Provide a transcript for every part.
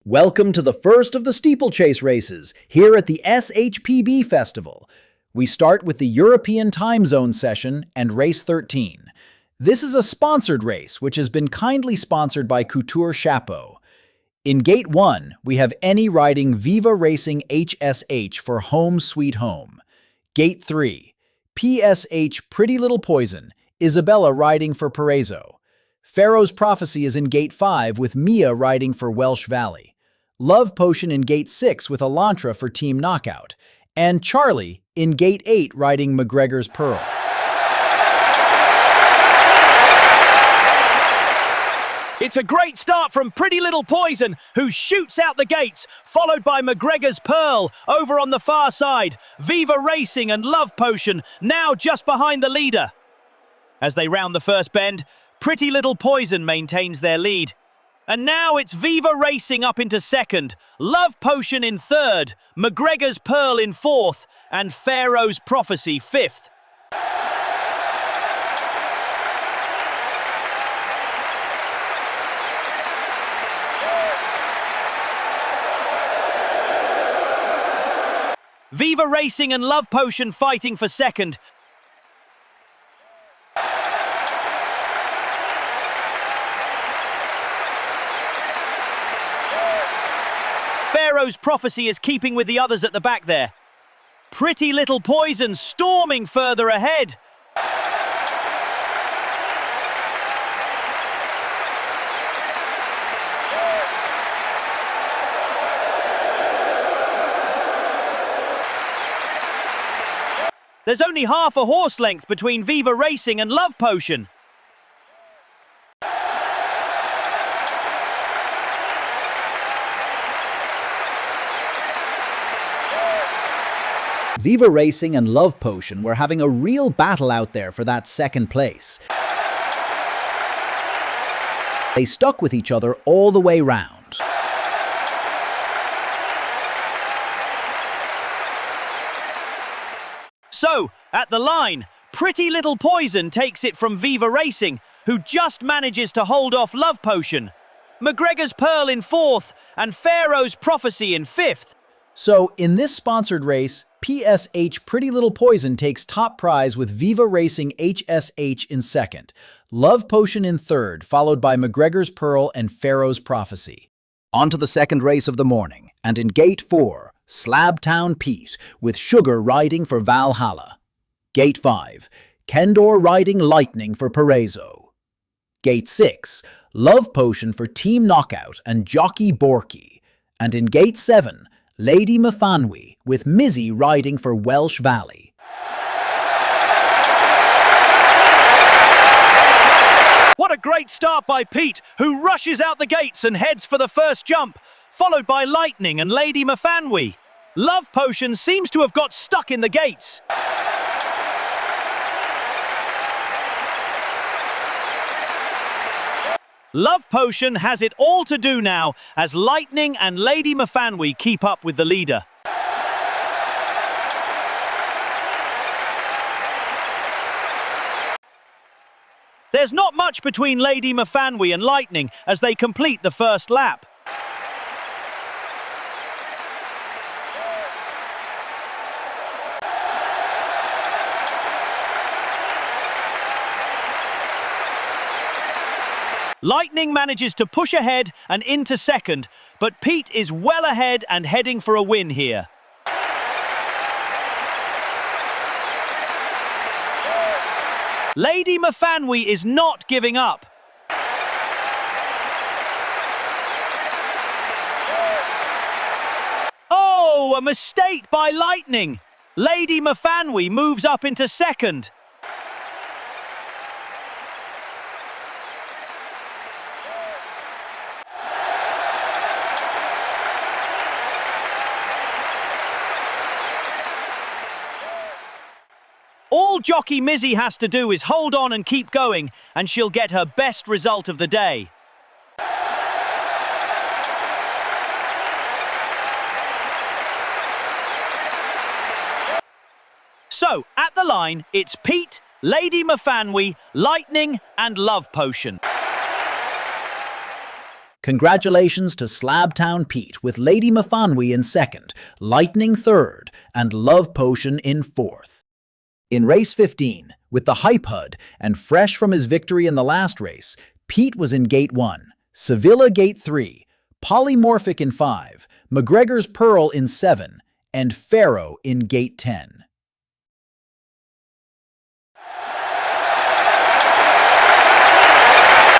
Welcome to the first of the steeplechase races here at the SHPB Festival. We start with the European Time Zone session and race 13. This is a sponsored race which has been kindly sponsored by Couture Chapeau. In Gate 1, we have Any riding Viva Racing HSH for Home Sweet Home. Gate 3, PSH Pretty Little Poison, Isabella riding for Paraiso. Pharaoh's Prophecy is in Gate 5 with Mia riding for Welsh Valley. Love Potion in Gate 6 with Elantra for Team Knockout. And Charlie in Gate 8 riding McGregor's Pearl. It's a great start from Pretty Little Poison, who shoots out the gates, followed by McGregor's Pearl over on the far side. Viva Racing and Love Potion now just behind the leader. As they round the first bend, Pretty Little Poison maintains their lead. And now it's Viva Racing up into second, Love Potion in third, McGregor's Pearl in fourth, and Pharaoh's Prophecy fifth. Viva Racing and Love Potion fighting for second. Pharaoh's Prophecy is keeping with the others at the back there. Pretty Little Poison storming further ahead. There's only half a horse length between Viva Racing and Love Potion. Viva Racing and Love Potion were having a real battle out there for that second place. They stuck with each other all the way round. So, at the line, Pretty Little Poison takes it from Viva Racing, who just manages to hold off Love Potion. McGregor's Pearl in fourth, and Pharaoh's Prophecy in fifth. So, in this sponsored race, PSH Pretty Little Poison takes top prize with Viva Racing HSH in second, Love Potion in third, followed by McGregor's Pearl and Pharaoh's Prophecy. On to the second race of the morning, and in Gate 4, Slabtown Pete with Sugar riding for Valhalla. Gate 5, Kendor riding Lightning for Paraiso. Gate 6, Love Potion for Team Knockout and Jockey Borky. And in Gate 7, Lady Mafanwi with Mizzy riding for Welsh Valley. What a great start by Pete, who rushes out the gates and heads for the first jump, followed by Lightning and Lady Mafanwi. Love Potion seems to have got stuck in the gates. Love Potion has it all to do now as Lightning and Lady Mafanwi keep up with the leader. There's not much between Lady Mafanwi and Lightning as they complete the first lap. Lightning manages to push ahead and into second, but Pete is well ahead and heading for a win here. Lady Mafanwi is not giving up. Oh, a mistake by Lightning. Lady Mafanwi moves up into second. All jockey Mizzy has to do is hold on and keep going, and she'll get her best result of the day. So, at the line, it's Pete, Lady Mafanwi, Lightning and Love Potion. Congratulations to Slabtown Pete with Lady Mafanwi in second, Lightning third, and Love Potion in fourth. In race 15, with the hype HUD and fresh from his victory in the last race, Pete was in gate 1, Sevilla gate 3, Polymorphic in 5, McGregor's Pearl in 7, and Pharaoh in gate 10.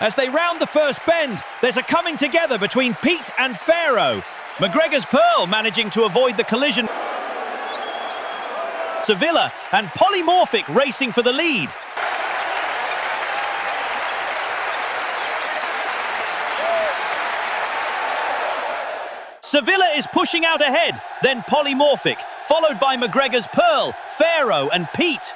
As they round the first bend, there's a coming together between Pete and Pharaoh. McGregor's Pearl managing to avoid the collision. Sevilla and Polymorphic racing for the lead. Sevilla is pushing out ahead, then Polymorphic, followed by McGregor's Pearl, Pharaoh and Pete.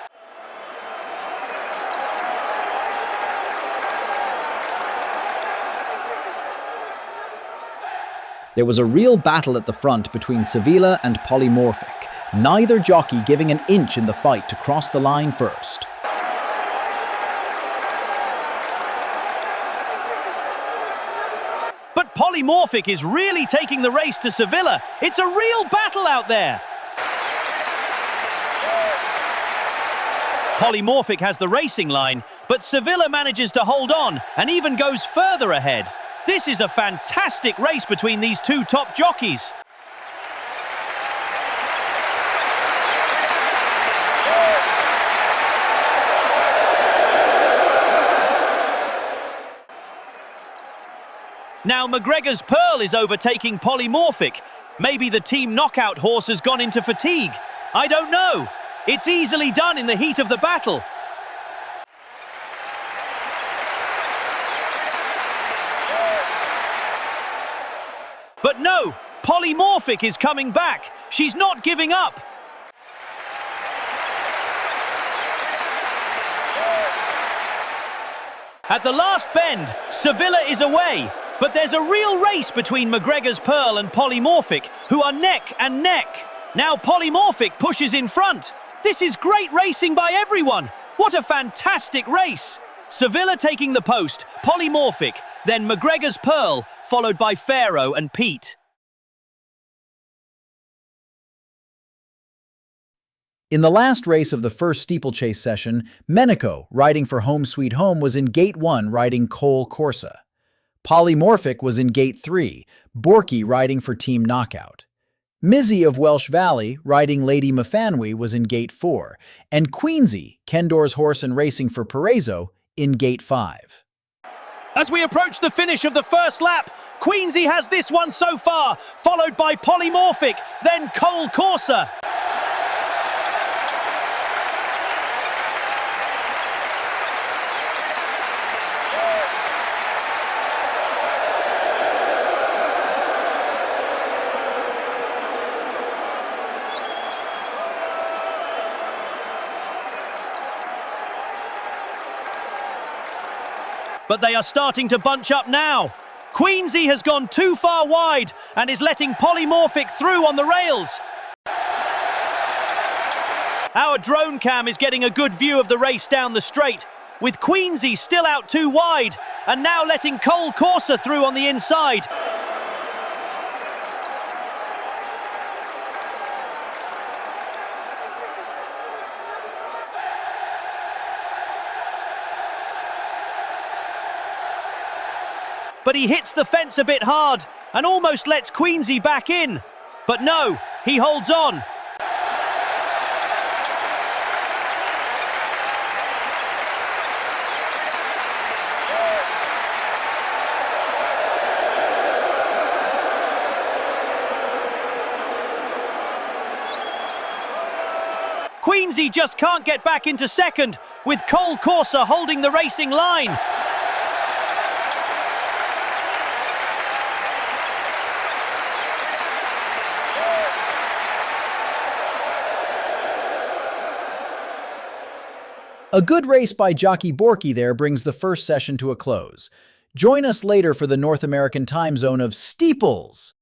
There was a real battle at the front between Sevilla and Polymorphic, neither jockey giving an inch in the fight to cross the line first. But Polymorphic is really taking the race to Sevilla. It's a real battle out there. Polymorphic has the racing line, but Sevilla manages to hold on and even goes further ahead. This is a fantastic race between these two top jockeys. Now McGregor's Pearl is overtaking Polymorphic. Maybe the team knockout horse has gone into fatigue. I don't know. It's easily done in the heat of the battle. But no, Polymorphic is coming back. She's not giving up. At the last bend, Sevilla is away. But there's a real race between McGregor's Pearl and Polymorphic, who are neck and neck. Now Polymorphic pushes in front. This is great racing by everyone. What a fantastic race. Sevilla taking the post, Polymorphic, then McGregor's Pearl, followed by Pharaoh and Pete. In the last race of the first steeplechase session, Menico, riding for Home Sweet Home, was in gate 1 riding Cole Corsa. Polymorphic was in gate 3, Borky riding for Team Knockout. Mizzy of Welsh Valley, riding Lady Mafanwi, was in gate 4, and Queensy, Kendor's horse and racing for Paraiso, in gate 5. As we approach the finish of the first lap, Queensy has this one so far, followed by Polymorphic, then Cole Corsa. But they are starting to bunch up now. Queensy has gone too far wide and is letting Polymorphic through on the rails. Our drone cam is getting a good view of the race down the straight, with Queensy still out too wide and now letting Cole Corsa through on the inside. But he hits the fence a bit hard and almost lets Queensy back in. But no, he holds on. Queensy just can't get back into second, with Cole Corsa holding the racing line. A good race by jockey Borky there brings the first session to a close. Join us later for the North American time zone of Steeples.